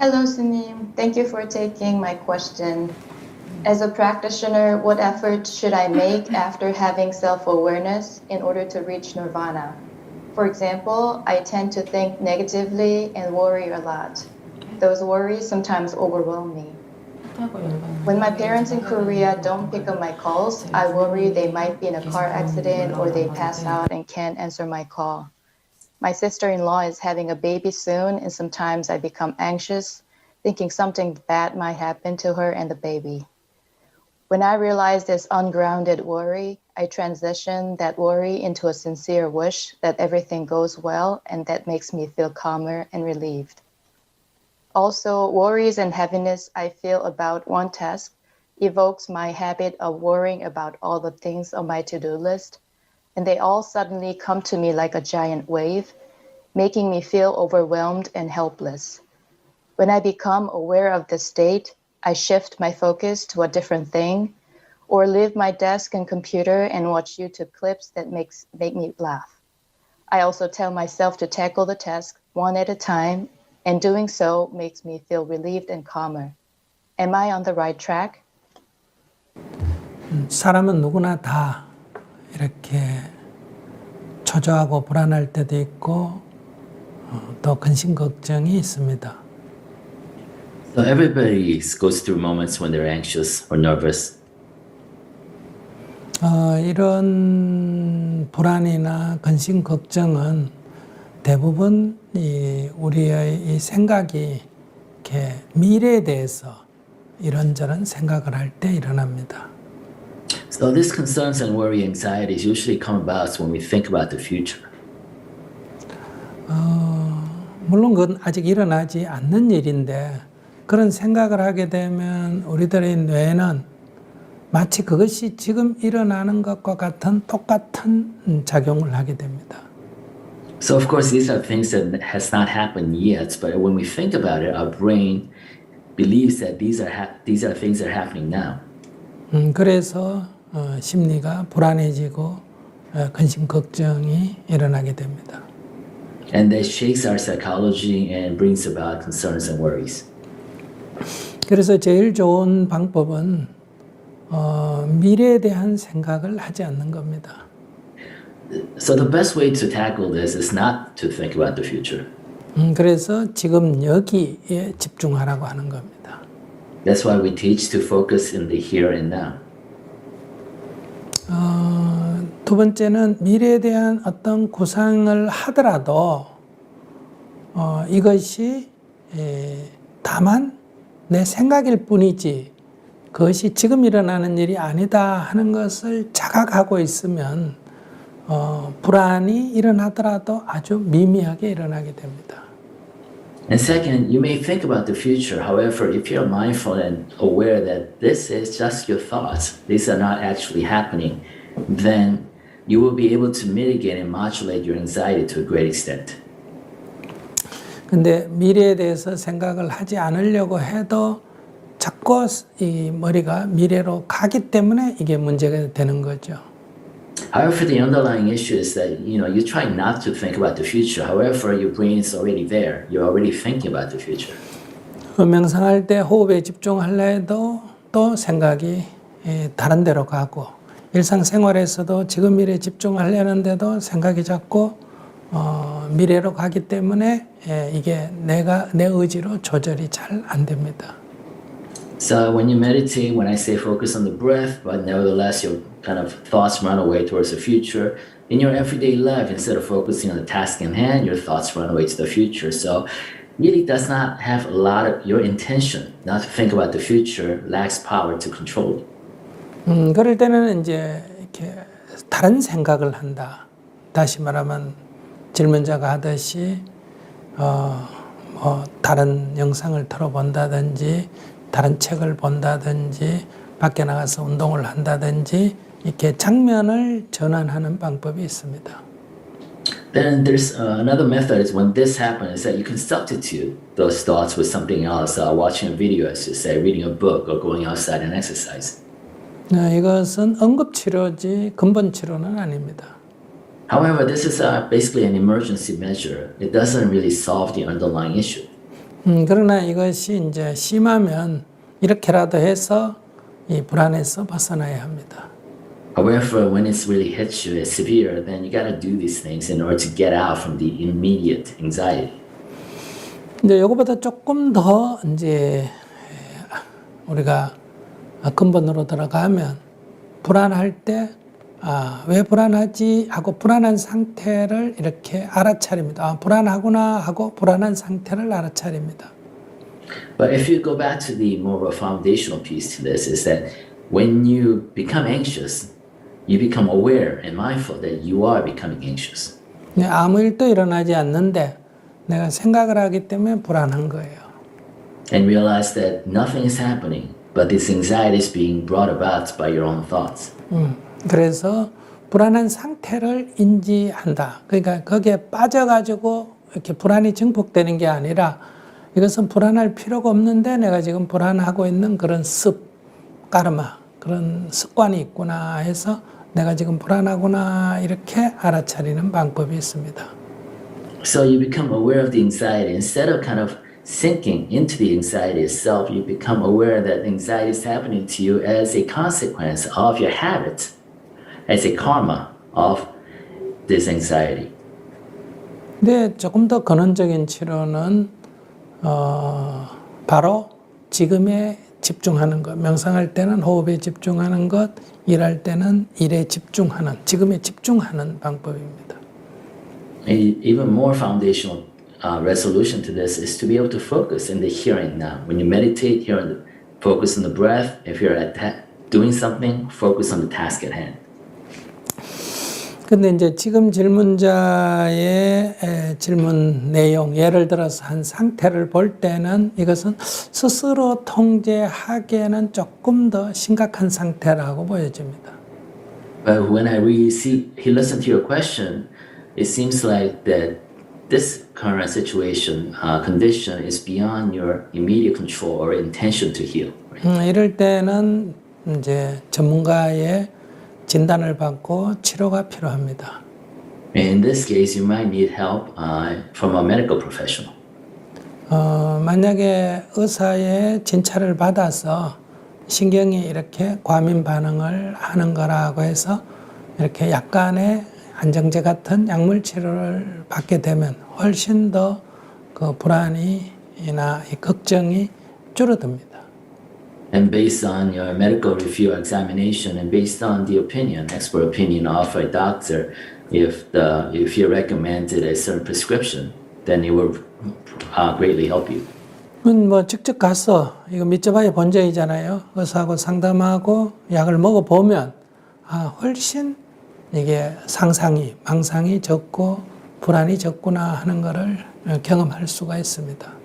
Hello, Sunim. Thank you for taking my question. As a practitioner, what effort should I make after having self-awareness in order to reach nirvana? For example, I tend to think negatively and worry a lot. Those worries sometimes overwhelm me. When my parents in Korea don't pick up my calls, I worry they might be in a car accident or they passed out and can't answer my call. My sister-in-law is having a baby soon, and sometimes I become anxious, thinking something bad might happen to her and the baby. When I realize this ungrounded worry, I transition that worry into a sincere wish that everything goes well, and that makes me feel calmer and relieved. Also, worries and heaviness I feel about one task evokes my habit of worrying about all the things on my to-do list, and they all suddenly come to me like a giant wave, making me feel overwhelmed and helpless. When I become aware of this state, I shift my focus to a different thing, or leave my desk and computer and watch YouTube clips that make me laugh. I also tell myself to tackle the task one at a time, and doing so makes me feel relieved and calmer. Am I on the right track? 사람은 누구나 다 이렇게 초조하고 불안할 때도 있고 또 근심 걱정이 있습니다. So everybody goes through moments when they're anxious or nervous. 이런 불안이나 근심 걱정은 대부분 우리의 이 생각이 이렇게 미래에 대해서 이런저런 생각을 할 때 일어납니다. So these concerns and worry anxieties usually come about when we think about the future. 물론 그건 아직 일어나지 않는 일인데 그런 생각을 하게 되면 우리들의 뇌는 마치 그것이 지금 일어나는 것과 같은 똑같은 작용을 하게 됩니다. So of course these are things that has not happened yet, but when we think about it, our brain believes that these are things that are happening now. 그래서 심리가 불안해지고 근심 걱정이 일어나게 됩니다. And that shakes our psychology and brings about concerns and worries. 그래서 제일 좋은 방법은 미래에 대한 생각을 하지 않는 겁니다. So the best way to tackle this is not to think about the future. 그래서 지금 여기에 집중하라고 하는 겁니다. That's why we teach to focus in the here and now. 두 번째는 미래에 대한 어떤 구상을 하더라도 이것이 다만 내 생각일 뿐이지 그것이 지금 일어나는 일이 아니다 하는 것을 자각하고 있으면 불안이 일어나더라도 아주 미미하게 일어나게 됩니다. And second, you may think about the future. However, if you're mindful and aware that this is just your thoughts, these are not actually happening, then you will be able to mitigate and modulate your anxiety to a great extent. 근데 미래에 대해서 생각을 하지 않으려고 해도 자꾸 이 머리가 미래로 가기 때문에 이게 문제가 되는 거죠. However, the underlying issue is that you try not to think about the future. However, your brain is already there. You're already thinking about the future. 명상할 때 호흡에 집중하려 해도 또 생각이 다른 데로 가고 일상생활에서도 지금 미래에 집중하려는데도 생각이 자꾸 미래로 가기 때문에 이게 내 의지로 조절이 잘 안 됩니다. So when you meditate, when I say focus on the breath, but nevertheless your kind of thoughts run away towards the future, in your everyday life, instead of focusing on the task in hand, your thoughts run away to the future. So really does not have a lot of your intention not to think about the future, lacks power to control it. 그럴 때는 이제 이렇게 다른 생각을 한다. 다시 말하면 질문자가 하듯이 다른 영상을 틀어본다든지 다른 책을 본다든지 밖에 나가서 운동을 한다든지 이렇게 장면을 전환하는 방법이 있습니다. Then there's another method is when this happens is that you can substitute those thoughts with something else, watching a video, as you say, reading a book, or going outside and exercise. 이것은 응급치료지 근본치료는 아닙니다. However, this is basically an emergency measure. It doesn't really solve the underlying issue. 그러나 이것이 이제 심하면 이렇게라도 해서 이 불안에서 벗어나야 합니다. However, when it's really hits you as severe, then you got to do these things in order to get out from the immediate anxiety. 이제 이거보다 조금 더 이제 우리가 근본으로 들어가면 불안할 때 왜 불안하지 하고 불안한 상태를 이렇게 알아차립니다. 불안하구나 하고 불안한 상태를 알아차립니다. But if you go back to the more of a foundational piece to this, is that when you become anxious, you become aware and mindful that you are becoming anxious. 아무 일도 일어나지 않는데 내가 생각을 하기 때문에 불안한 거예요. And realize that nothing is happening, but this anxiety is being brought about by your own thoughts. 그래서 불안한 상태를 인지한다. 그러니까 거기에 빠져가지고 이렇게 불안이 증폭되는 게 아니라 이것은 불안할 필요가 없는데 내가 지금 불안하고 있는 그런 까르마, 그런 습관이 있구나 해서 내가 지금 불안하구나 이렇게 알아차리는 방법이 있습니다. So you become aware of the anxiety. Instead of kind of sinking into the anxiety itself, you become aware that anxiety is happening to you as a consequence of your habit, as a karma of this anxiety. 근데 조금 더 근원적인 치료는 바로 지금에 집중하는 것. 명상할 때는 호흡에 집중하는 것, 일할 때는 일에 집중하는, 지금에 집중하는 방법입니다. Even more foundational resolution to this is to be able to focus in the here and now. When you meditate, focus on the breath. If you're doing something, focus on the task at hand. 근데 이제 지금 질문자의 질문 내용, 예를 들어서 한 상태를 볼 때는 이것은 스스로 통제하기에는 조금 더 심각한 상태라고 보여집니다. But when I really listen to your question, it seems like that this current situation, condition is beyond your immediate control or intention to heal. 이럴 때는 이제 전문가의 진단을 받고 치료가 필요합니다. In this case, you might need help from a medical professional. 만약에 의사의 진찰을 받아서 신경이 이렇게 과민 반응을 하는 거라고 해서 이렇게 약간의 안정제 같은 약물 치료를 받게 되면 훨씬 더 그 불안이나 이 걱정이 줄어듭니다. And based on your medical review examination and based on the expert opinion of a doctor, if you recommended a certain prescription, then it will greatly help you. 뭐 직접 가서 이거 밑져봐야 본전이잖아요. 의사하고 상담하고 약을 먹어보면 훨씬 이게 망상이 적고 불안이 적구나 하는 거를 경험할 수가 있습니다.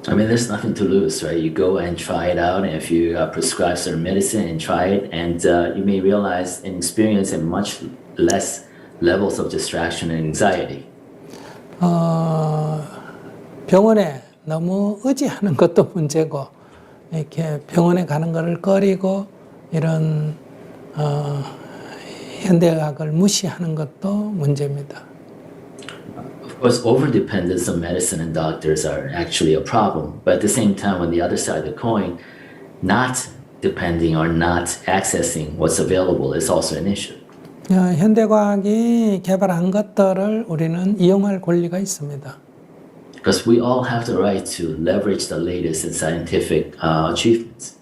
I mean, there's nothing to lose, right? You go and try it out, and if you prescribe certain medicine and try it, and you may realize and experience a much less levels of distraction and anxiety. 병원에 너무 의지하는 것도 문제고, 이렇게 병원에 가는 것을 꺼리고 이런 현대의학을 무시하는 것도 문제입니다. Of course, over-dependence on medicine and doctors are actually a problem. But at the same time, on the other side of the coin, not depending or not accessing what's available is also an issue. 현대과학이 개발한 것들을 우리는 이용할 권리가 있습니다. Because we all have the right to leverage the latest in scientific achievements.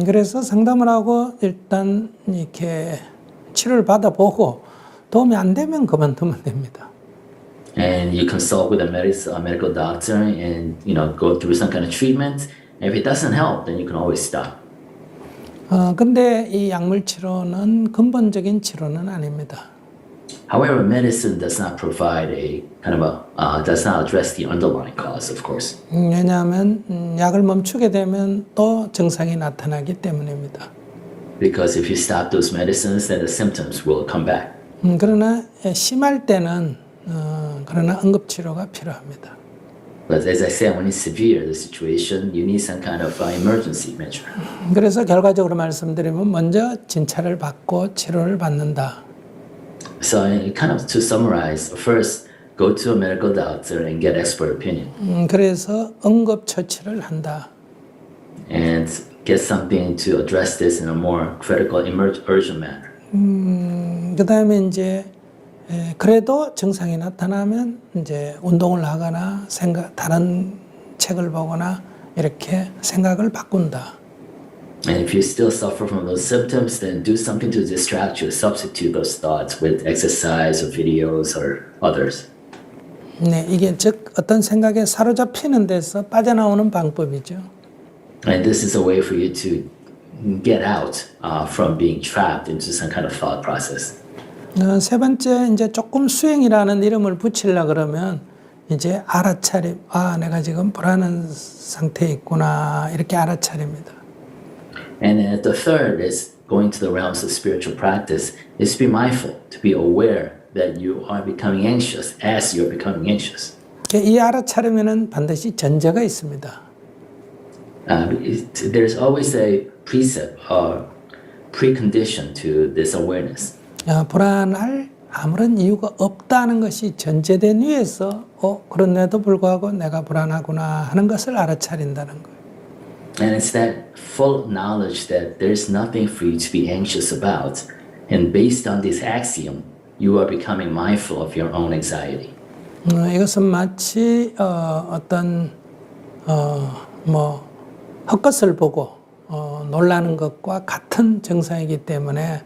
그래서 상담을 하고 일단 이렇게 치료를 받아보고 도움이 안 되면 그만두면 됩니다. And you consult with a medical doctor and go through some kind of treatment. And if it doesn't help, then you can always stop. 근데 이 약물 치료는 근본적인 치료는 아닙니다. However, medicine does not provide a does not address the underlying cause, of course. 왜냐하면 약을 멈추게 되면 또 증상이 나타나기 때문입니다. Because if you stop those medicines, then the symptoms will come back. 그러나 심할 때는 그러나 응급치료가 필요합니다. But as I said, when it's severe, the situation, you need some kind of emergency measure. 그래서 결과적으로 말씀드리면 먼저 진찰을 받고 치료를 받는다. So kind of to summarize, first, go to a medical doctor and get expert opinion. 그래서 응급처치를 한다. And get something to address this in a more critical, urgent manner. 그 다음에 이제 그래도 증상이 나타나면 이제 운동을 하거나 다른 책을 보거나 이렇게 생각을 바꾼다. And if you still suffer from those symptoms, then do something to distract you. Substitute those thoughts with exercise or videos or others. 네, 이게 즉 어떤 생각에 사로잡히는 데서 빠져나오는 방법이죠. And this is a way for you to get out from being trapped into some kind of thought process. 세 번째 이제 조금 수행이라는 이름을 붙이려 그러면 이제 알아차림. 내가 지금 불안한 상태에 있구나 이렇게 알아차립니다. And then the third is going to the realms of spiritual practice is to be mindful, to be aware that you are becoming anxious as you're becoming anxious. 이 알아차림에는 반드시 전제가 있습니다. There's always a precept or precondition to this awareness. 불안할 아무런 이유가 없다는 것이 전제된 위에서 그런데도 불구하고 내가 불안하구나 하는 것을 알아차린다는 거예요. And it's that full knowledge that there's nothing for you to be anxious about. And based on this axiom, you are becoming mindful of your own anxiety. 이것은 마치 어떤 헛것을 보고 놀라는 것과 같은 증상이기 때문에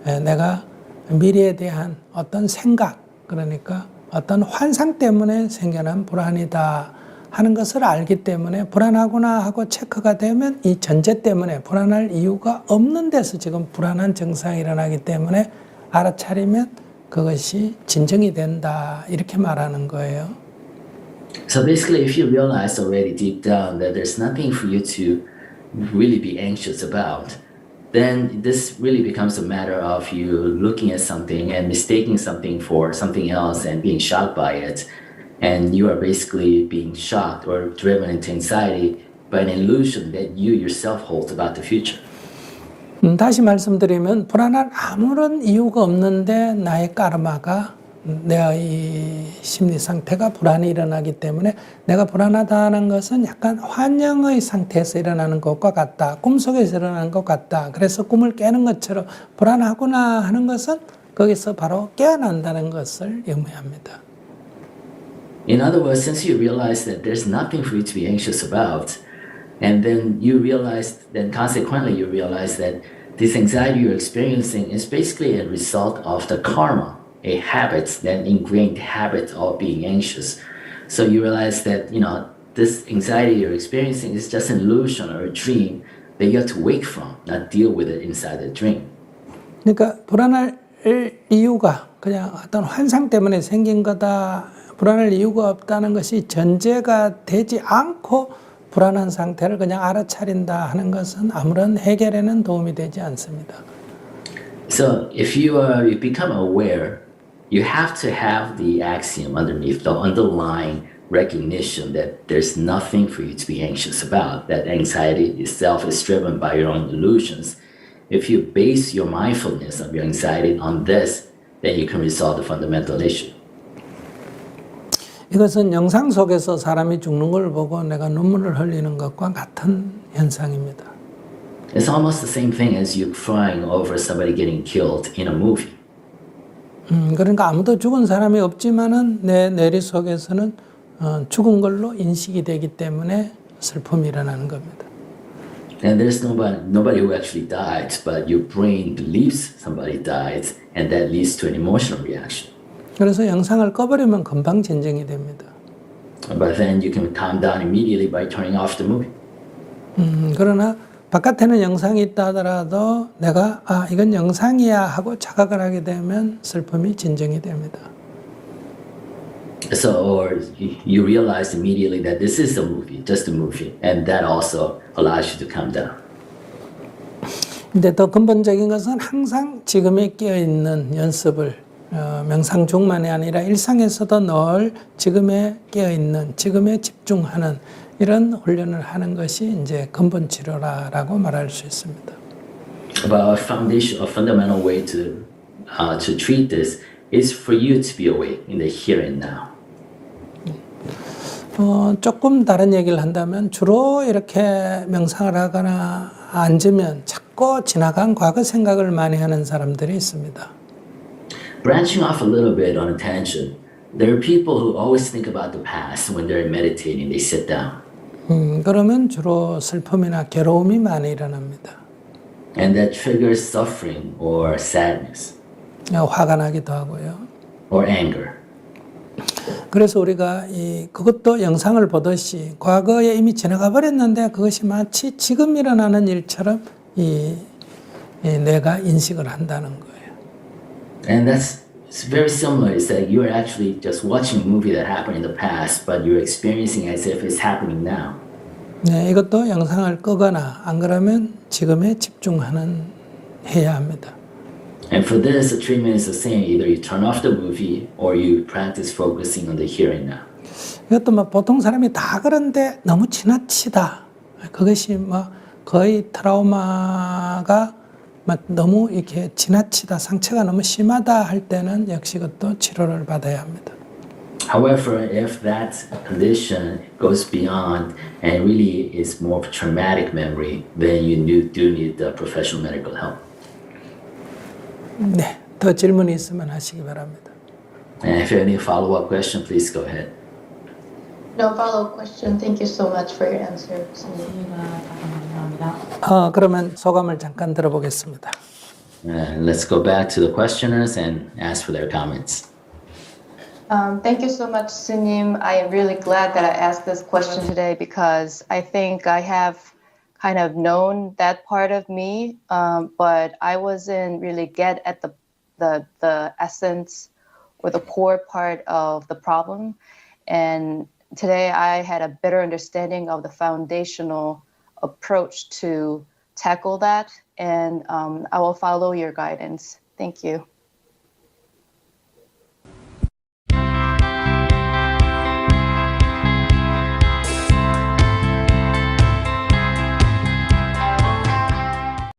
내가 미래에 대한 어떤 생각, 그러니까 어떤 환상 때문에 생겨난 불안이다 하는 것을 알기 때문에 불안하구나 하고 체크가 되면 이 전제 때문에 불안할 이유가 없는 데서 지금 불안한 증상이 일어나기 때문에 알아차리면 그것이 진정이 된다 이렇게 말하는 거예요. So basically, if you realize already deep down that there's nothing for you to really be anxious about, then this really becomes a matter of you looking at something and mistaking something for something else and being shocked by it. And you are basically being shocked or driven into anxiety by an illusion that you yourself hold about the future. 다시 말씀드리면 불안한 아무런 이유가 없는데 나의 까르마가 내 심리 상태가 불안이 일어나기 때문에 내가 불안하다는 것은 약간 환영의 상태에서 일어나는 것과 같다. 꿈속에서 일어나는 것 같다. 그래서 꿈을 깨는 것처럼 불안하구나 하는 것은 거기서 바로 깨어난다는 것을 의미합니다. In other words, since you realize that there's nothing for you to be anxious about, and then consequently you realize that this anxiety you're experiencing is basically a result of the karma, a habit, an ingrained habit of being anxious. So you realize that, this anxiety you're experiencing is just an illusion or a dream that you have to wake from, not deal with it inside the dream. 그러니까 불안할 이유가 그냥 어떤 환상 때문에 생긴 거다. 불안할 이유가 없다는 것이 전제가 되지 않고 불안한 상태를 그냥 알아차린다 하는 것은 아무런 해결에는 도움이 되지 않습니다. So if you become aware, you have to have the axiom underneath, the underlying recognition that there's nothing for you to be anxious about, that anxiety itself is driven by your own illusions. If you base your mindfulness of your anxiety on this, then you can resolve the fundamental issue. 이것은 영상 속에서 사람이 죽는 걸 보고 내가 눈물을 흘리는 것과 같은 현상입니다. It's almost the same thing as you crying over somebody getting killed in a movie. 그러니까 아무도 죽은 사람이 없지만은 내 뇌리 속에서는 죽은 걸로 인식이 되기 때문에 슬픔이 일어나는 겁니다. And there's nobody who actually died, but your brain believes somebody died, and that leads to an emotional reaction. 그래서 영상을 꺼버리면 금방 진정이 됩니다. But then you can calm down immediately by turning off the movie. 그러나 바깥에는 영상이 있다 하더라도 내가 이건 영상이야 하고 자각을 하게 되면 슬픔이 진정이 됩니다. So, or you realize immediately that this is a movie, just a movie, and that also allows you to calm down. 근데 더 근본적인 것은 항상 지금에 끼어 있는 연습을 명상 중만이 아니라 일상에서도 늘 지금에 깨어 있는, 지금에 집중하는 이런 훈련을 하는 것이 이제 근본 치료라고 말할 수 있습니다. But a fundamental way to treat this is for you to be awake in the here and now. 조금 다른 얘기를 한다면 주로 이렇게 명상을 하거나 앉으면 자꾸 지나간 과거 생각을 많이 하는 사람들이 있습니다. Branching off a little bit on attention, there are people who always think about the past when they're meditating, they sit down. 그러면 주로 슬픔이나 괴로움이 많이 일어납니다. And that triggers suffering or sadness. 화가 나기도 하고요. Or anger. 그래서 우리가 그것도 영상을 보듯이 과거에 이미 지나가 버렸는데 그것이 마치 지금 일어나는 일처럼 내가 인식을 한다는 거예요. And it's very similar. It's like you're actually just watching a movie that happened in the past, but you're experiencing as if it's happening now. 네, 이것도 영상을 끄거나 안 그러면 지금에 해야 합니다. And for this, the treatment is the same. Either you turn off the movie or you practice focusing on the here and now. 이것도 보통 사람이 다 그런데 너무 지나치다. 그것이 거의 트라우마가 너무 이렇게 지나치다, 상처가 너무 심하다 할 때는 역시 그것도 치료를 받아야 합니다. However, if that condition goes beyond and really is more of a traumatic memory, then you do need the professional medical help. 네, 더 질문이 있으면 하시기 바랍니다. And if you have any follow-up question, please go ahead. No follow-up question. Thank you so much for your answer. 그러면 소감을 잠깐 들어보겠습니다. Let's go back to the questioners and ask for their comments. Thank you so much, Sunim. I am really glad that I asked this question today because I think I have kind of known that part of me, but I wasn't really get at the essence or the core part of the problem. And today I had a better understanding of the foundational approach to tackle that, and I will follow your guidance. Thank you.